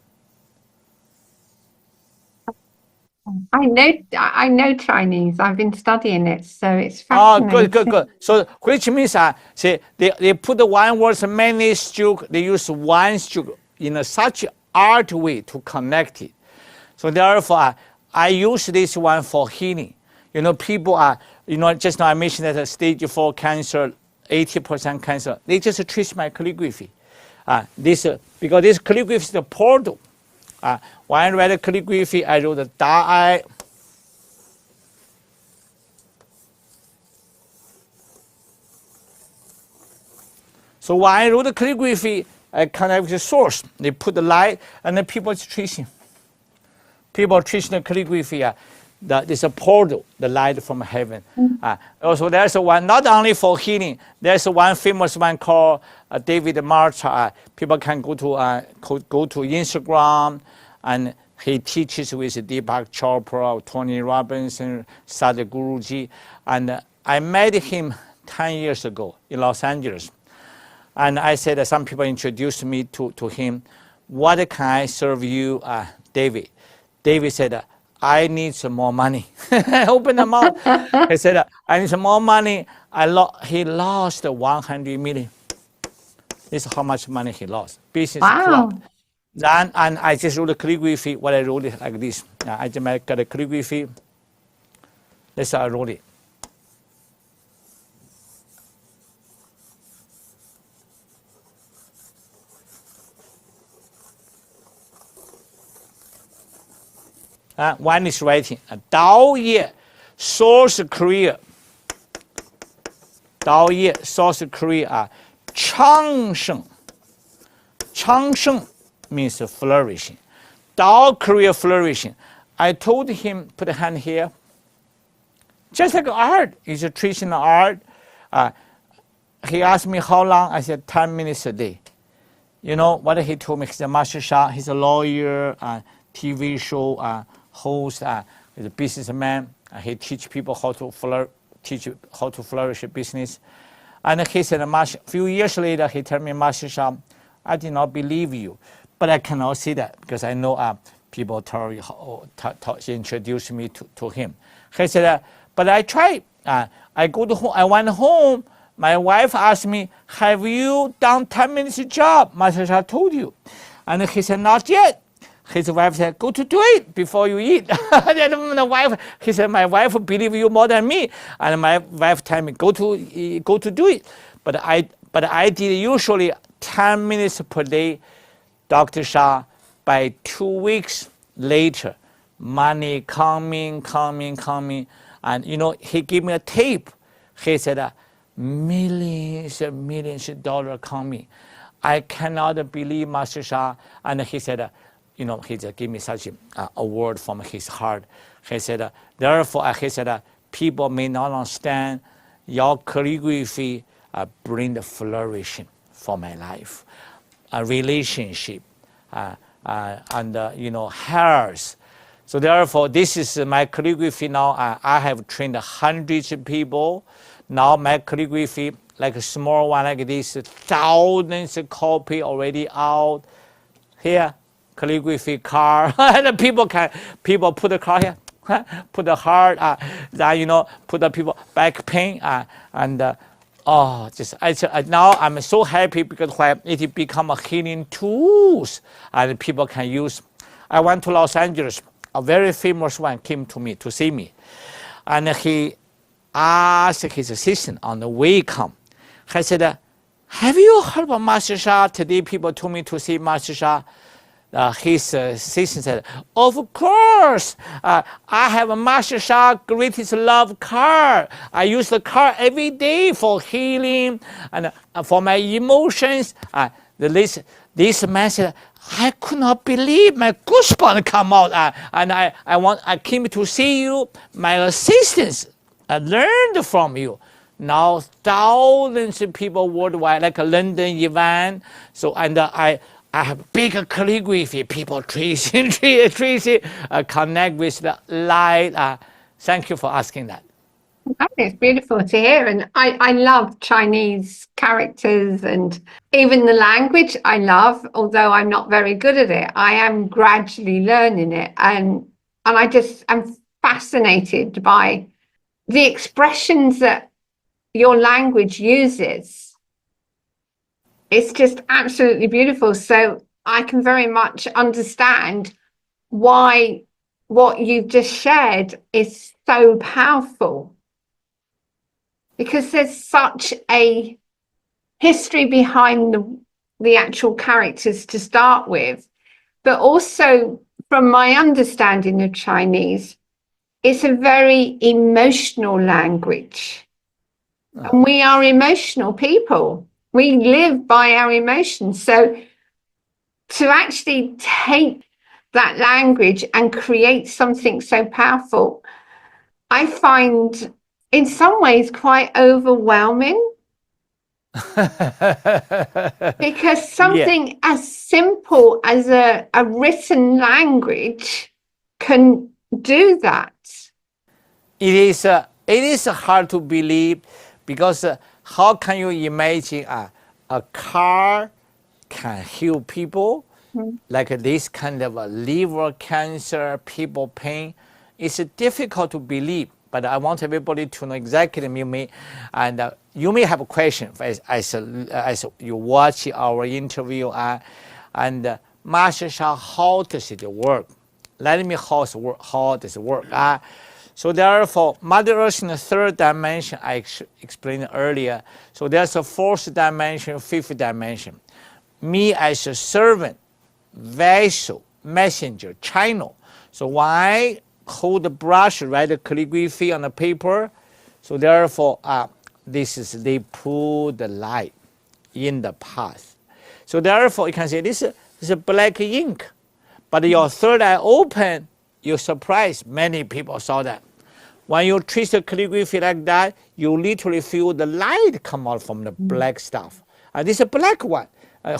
I know Chinese. I've been studying it, so it's fascinating. Good. So which means see they put the one word many stroke. They use one stroke in such art way to connect it. So therefore, I use this one for healing. You know, people just now I mentioned that stage 4 cancer, 80% cancer. They just trace my calligraphy. Because this calligraphy is the portal. When I read calligraphy, I wrote the Da So when I wrote the calligraphy, I connect with the source. They put the light, and then people are tracing. People are tracing the calligraphy. There's a portal, the light from heaven. Also, there's one not only for healing. There's one famous one called David Marcha. People can go to Instagram, and he teaches with Deepak Chopra, Tony Robinson, Sadhguruji, and I met him 10 years ago in Los Angeles. And I said that some people introduced me to him. What can I serve you, David? David said, I need some more money. Open the mouth. He said, I need some more money. He lost 100 million. This is how much money he lost. Business flopped. Then, and I just wrote the calligraphy. What I wrote it like this. I just make the calligraphy. That's how I wrote it. One is writing, Dao Ye, source career. Dao Ye, source career, Chang Sheng. Chang Sheng means flourishing. Dao career flourishing. I told him, put a hand here. Just like art, it's a traditional art. He asked me how long, I said 10 minutes a day. You know what he told me? He's a Master Sha, he's a lawyer, TV show host, he's a businessman. He teach people how to flourish a business. And he said, a few years later, he told me, Master Sha, I did not believe you, but I cannot say that because I know people introduced me to him. He said, but I tried. I went home. My wife asked me, have you done 10 minutes job? Master Sha told you. And he said, not yet. His wife said, go to do it before you eat. He said, my wife believe you more than me. And my wife told me, go to do it. But I did usually 10 minutes per day. Dr. Sha, by 2 weeks later, money coming. And he gave me a tape. He said, millions and millions of dollars coming. I cannot believe, Master Sha. And he said, he just gave me such a word from his heart. He said, therefore, he said, people may not understand your calligraphy bring the flourishing for my life, a relationship, and health. So therefore, this is my calligraphy now. I have trained hundreds of people. Now my calligraphy, like a small one like this, thousands of copies already out. Here, calligraphy card. And people put the card here, put the heart, put the people back pain, now I'm so happy because when it become a healing tools and people can use. I went to Los Angeles. A very famous one came to me to see me, and he asked his assistant on the way come. He said, have you heard about Master Sha? Today people told me to see Master Sha. His assistant said, of course, I have a Master Sha greatest love card. I use the card every day for healing and for my emotions. This man said, I could not believe my goosebumps come out. And I came to see you. My assistants learned from you. Now thousands of people worldwide, like a London event. So I have bigger calligraphy. People tracing, connect with the light. Thank you for asking that. It's beautiful to hear, and I love Chinese characters and even the language I love, although I'm not very good at it. I am gradually learning it, and I just am fascinated by the expressions that your language uses. It's just absolutely beautiful. So I can very much understand why what you've just shared is so powerful. Because there's such a history behind the actual characters to start with, but also from my understanding of Chinese, it's a very emotional language. And we are emotional people. We live by our emotions. So to actually take that language and create something so powerful, I find in some ways quite overwhelming. Because something as simple as a written language can do that. It is hard to believe because how can you imagine a car can heal people like this kind of a liver cancer, people pain? It's difficult to believe, but I want everybody to know exactly me. And you may have a question as you watch our interview. And Master Sha, how does it work? Let me how does it work? So therefore, Mother Earth in the third dimension, I explained earlier. So there's a fourth dimension, fifth dimension. Me as a servant, vessel, messenger, channel. So when I hold the brush, write the calligraphy on the paper, so therefore, they put the light in the path. So therefore, you can say this is a black ink. But your third eye open, you're surprised. Many people saw that. When you trace the calligraphy like that, you literally feel the light come out from the black stuff. This is a black one.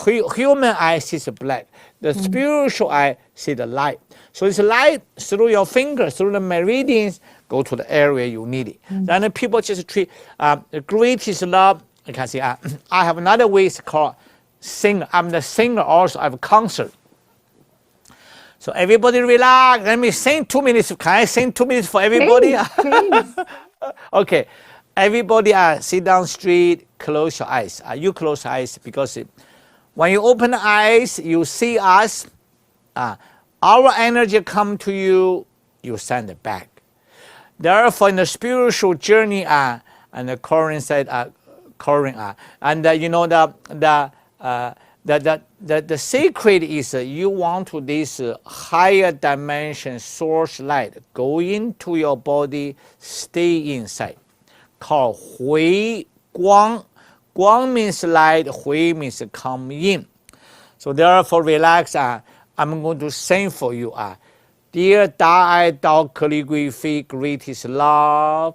Human eye sees black. The spiritual eye sees the light. So it's light through your fingers, through the meridians, go to the area you need it. Then people just treat the greatest love. You can see, I have another way, it's called singer. I'm the singer also. I have a concert. So everybody relax. Let me sing 2 minutes. Can I sing 2 minutes for everybody? Please. Okay. Everybody sit down straight, close your eyes. You close your eyes because when you open the eyes, you see us. Our energy come to you, you send it back. Therefore, in the spiritual journey, and the Korean said, and you know the secret is you want to this higher dimension source light go into your body, stay inside. Called Hui Guang. Guang means light, Hui means come in. So therefore, relax. I'm going to sing for you. Dear Tao Calligraphy, greatest love.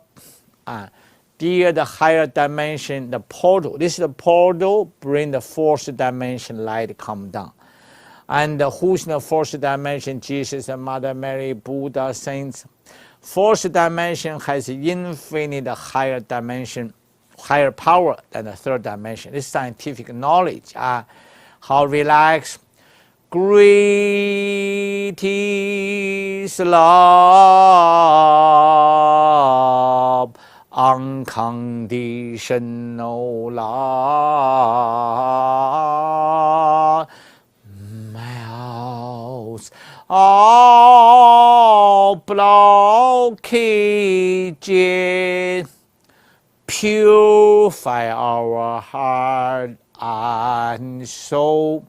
Dear the higher dimension, the portal. This is the portal, bring the fourth dimension light come down. And who's in the fourth dimension? Jesus and Mother Mary, Buddha, saints. Fourth dimension has infinite higher dimension, higher power than the third dimension. This is scientific knowledge. How relaxed. Great is love, unconditional love, melts all blockages, purify our heart and soul.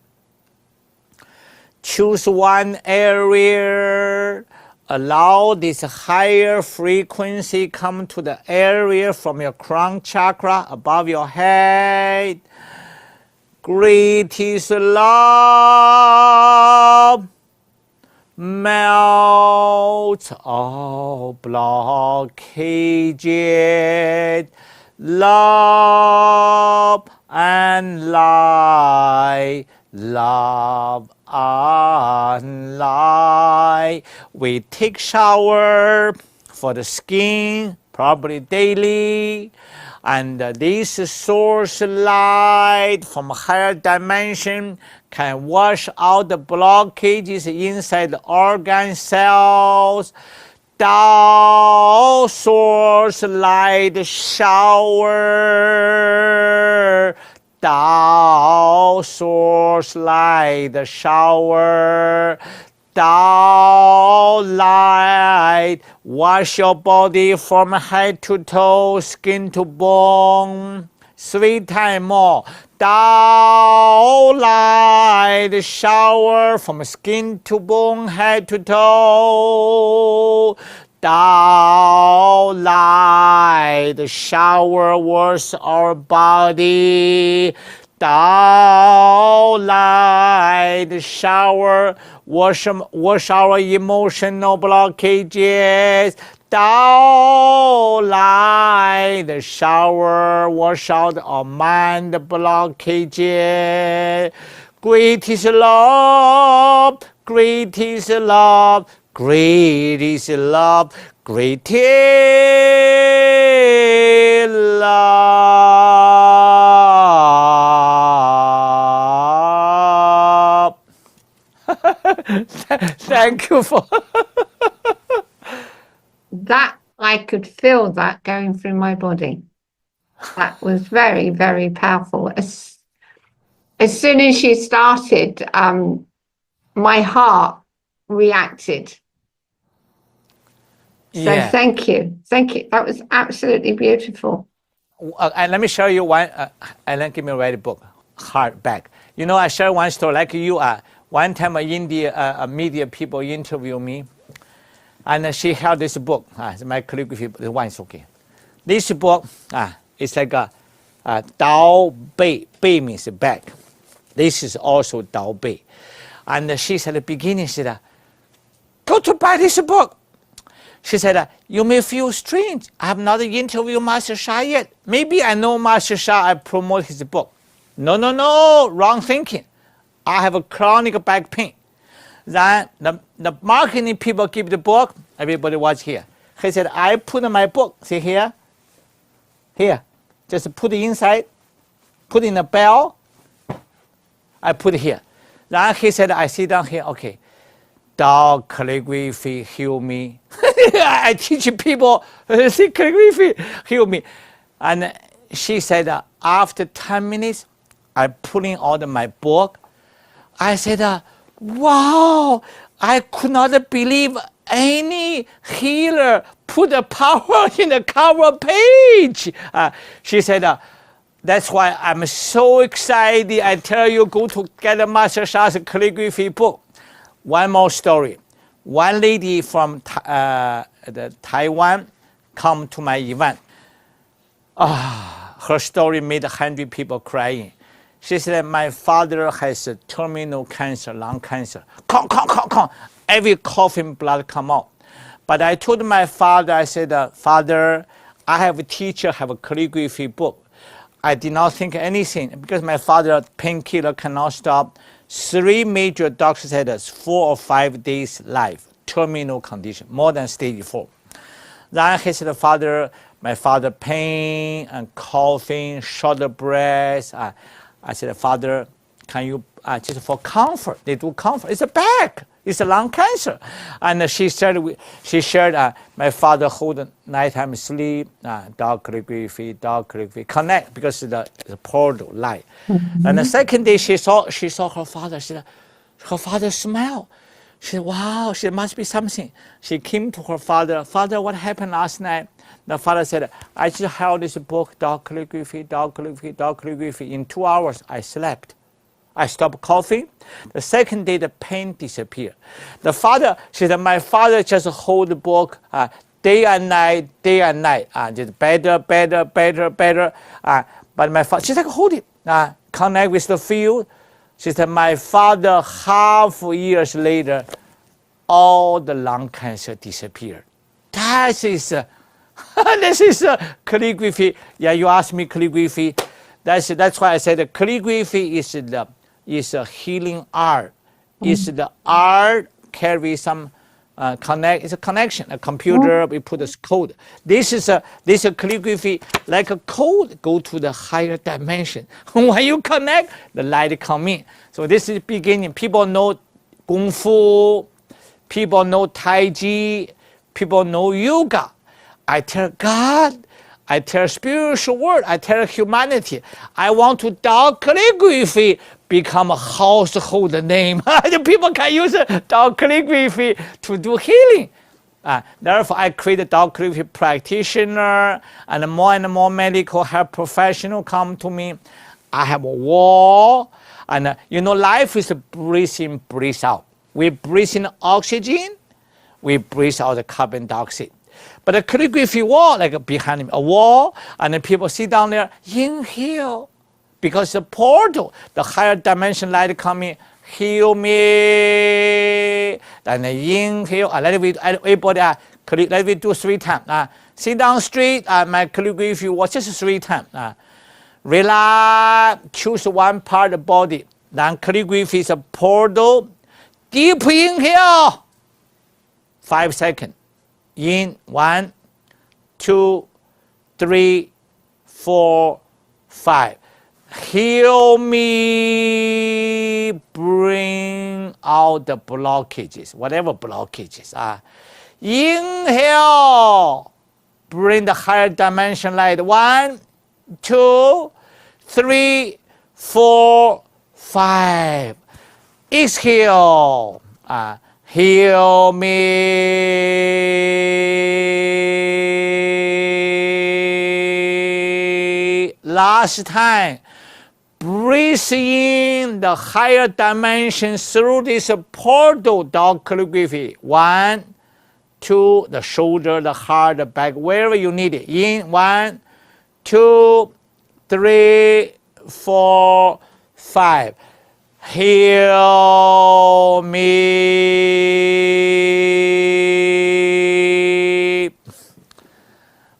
Choose one area, allow this higher frequency come to the area from your crown chakra above your head. Greatest love melts all blockages. Love and light, love and light. We take shower for the skin, probably daily. And this source light from higher dimension can wash out the blockages inside the organ cells. Tao source light shower. Tao source light shower. Tao light wash your body from head to toe, skin to bone. 3 times more. Tao light shower from skin to bone, head to toe. Tao light shower wash our body. Tao light shower, wash our emotional blockages. Tao light shower, wash out our mind blockages. Great is love, great is love, great is love, great is love. Thank you for that. I could feel that going through my body. That was very, very powerful. As soon as you started, my heart reacted. So yeah. thank you. Thank you. That was absolutely beautiful. And let me show you one, and then give me a read book, hardback. You know, I share one story like you. One time India media people interview me, and she held this book. It's my calligraphy, the one is okay. This book, it's like a Tao Bei. Bei means back. This is also Tao Bei. And she said at the beginning, she said, go to buy this book. She said, you may feel strange. I have not interviewed Master Sha yet. Maybe I know Master Sha, I promote his book. No, wrong thinking. I have a chronic back pain. Then the marketing people give the book, everybody watch here. He said, I put my book, see here, just put it inside, put in the bell, I put it here. Then he said, I sit down here, okay. Tao Calligraphy heal me. I teach people, see calligraphy heal me. And she said, after 10 minutes, I put in all my book. I said, wow, I could not believe any healer put the power in the cover page. She said, that's why I'm so excited. I tell you, go to get a Master Sha's calligraphy book. One more story. One lady from Taiwan come to my event. Her story made 100 people crying. She said, my father has terminal cancer, lung cancer. Every coughing blood come out. But I told my father, I said, Father, I have a teacher, have a calligraphy book. I did not think anything because my father painkiller cannot stop. 3 major doctors said 4 or 5 days life, terminal condition, more than stage 4. Then he said, Father, my father pain and coughing, short of breath. I said, Father, can you just for comfort? They do comfort. It's a back. It's a lung cancer. And she shared, my father hold nighttime sleep, Tao Calligraphy, connect because the portal light. Mm-hmm. And the second day she saw her father. She said, her father smiled. She said, wow, she must be something. She came to her father. Father, what happened last night? The father said, I just held this book, Tao Calligraphy. In 2 hours, I slept. I stopped coughing. The second day, the pain disappeared. The father, she said, my father just hold the book day and night, just better. But my father, she said, hold it, connect with the field. She said, my father, half years later, all the lung cancer disappeared. This is calligraphy. Yeah, you asked me calligraphy. That's why I said calligraphy is a healing art. It's the art carry some it's a connection. A computer, we put this code. This is calligraphy like a code go to the higher dimension. When you connect, the light come in. So this is beginning. People know Kung Fu, people know Tai Chi, people know yoga. I tell God, I tell spiritual world, I tell humanity, I want to Tao Calligraphy become a household name. The people can use Tao Calligraphy to do healing. Therefore, I created Tao Calligraphy practitioner, and more medical health professional come to me. I have a wall, and life is breathe in, breathe out. We breathe in oxygen, we breathe out the carbon dioxide. But a calligraphy wall, like behind me, a wall, and then people sit down there, inhale, Because the portal, the higher dimension light coming, heal me. Then inhale, let me, everybody, let me do 3 times. Sit down straight, my calligraphy was just 3 times. Relax, choose one part of the body. Then calligraphy is a portal. Deep inhale, 5 seconds. In 1, 2, 3, 4, 5. Heal me, bring out the blockages, whatever blockages are. Inhale, bring the higher dimension light. 1, 2, 3, 4, 5. Exhale, heal me. Last time. Breathe in the higher dimension through this portal, Tao calligraphy. 1, 2, the shoulder, the heart, the back, wherever you need it. In 1, 2, 3, 4, 5. Heal me.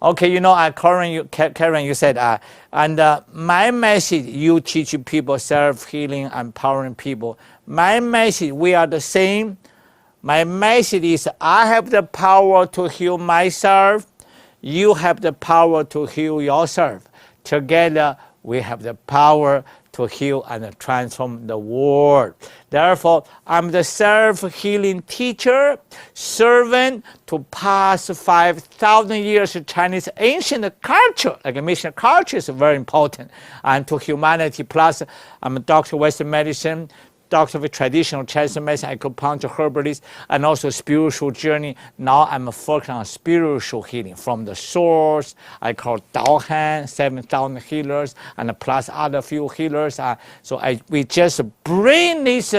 Okay, Karen, you said, my message, you teach people self-healing, empowering people. My message, we are the same. My message is, I have the power to heal myself. You have the power to heal yourself. Together, we have the power to heal and transform the world. Therefore, I'm the self-healing teacher, servant to pass 5,000 years of Chinese ancient culture, like mission culture is very important, and to humanity. Plus, I'm a doctor of Western medicine, doctor of traditional Chinese medicine, acupuncture, herbalist, and also spiritual journey. Now I'm focusing on spiritual healing from the source. I call Tao Han, 7,000 healers, and plus other few healers. We just bring this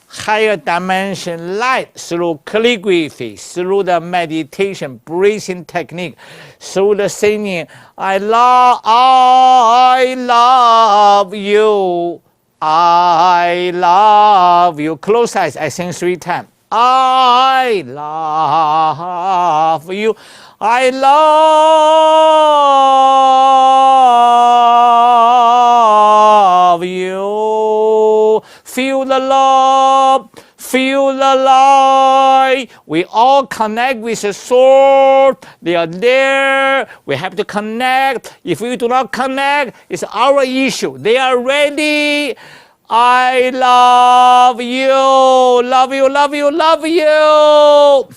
higher dimension light through calligraphy, through the meditation, breathing technique, through the singing. I love you. I love you. Close eyes. I sing 3 times. I love you. I love you. Feel the love. Feel the light. We all connect with the source. They are there. We have to connect. If we do not connect, it's our issue. They are ready. I love you. Love you, love you, love you.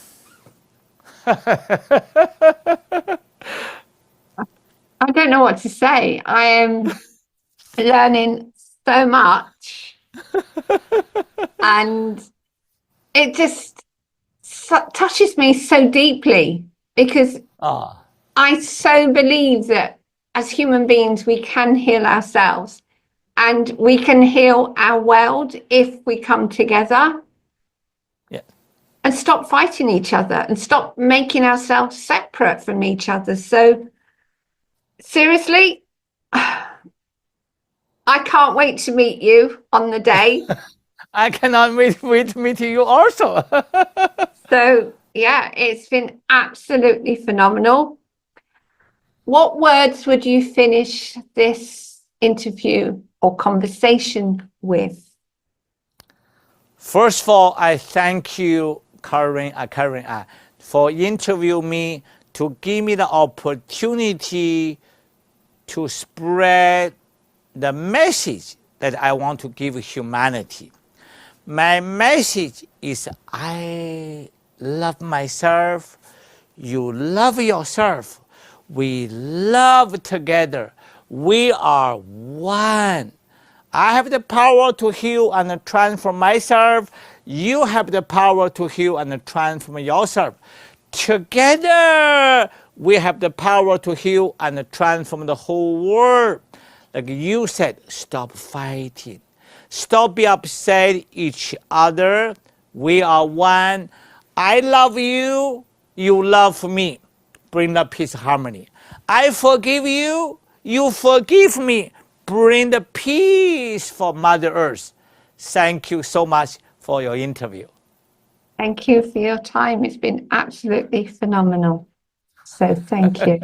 I don't know what to say. I am learning so much. And it just touches me so deeply because I so believe that as human beings, we can heal ourselves and we can heal our world if we come together and stop fighting each other and stop making ourselves separate from each other. So seriously, I can't wait to meet you on the day. I cannot wait to meet you also. So, yeah, it's been absolutely phenomenal. What words would you finish this interview or conversation with? First of all, I thank you, Karen, for interviewing me, to give me the opportunity to spread the message that I want to give humanity. My message is, I love myself, you love yourself, we love together, we are one. I have the power to heal and transform myself, you have the power to heal and transform yourself. Together, we have the power to heal and transform the whole world. Like you said, stop fighting. Stop being upset each other. We are one. I love you. You love me. Bring the peace, harmony. I forgive you. You forgive me. bring the peace for Mother Earth. Thank you so much for your interview. Thank you for your time. It's been absolutely phenomenal. So thank you.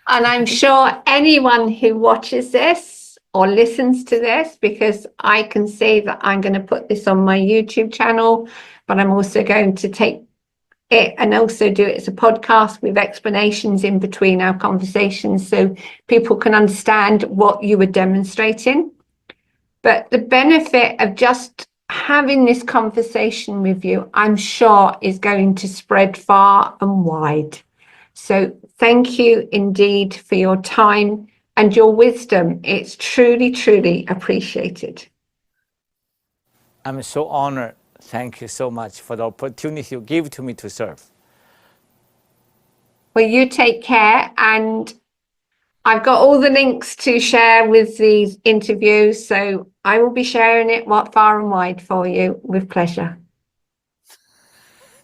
And I'm sure anyone who watches this or listens to this, because I can say that I'm going to put this on my YouTube channel, but I'm also going to take it and also do it as a podcast with explanations in between our conversations so people can understand what you were demonstrating. But the benefit of just having this conversation with you, I'm sure, is going to spread far and wide. So thank you indeed for your time and your wisdom. It's truly, truly appreciated. I'm so honored. Thank you so much for the opportunity you give to me to serve. Well, you take care, and I've got all the links to share with these interviews, so I will be sharing it far and wide for you with pleasure.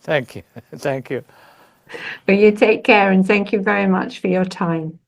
Thank you. Thank you. Well, you take care, and thank you very much for your time.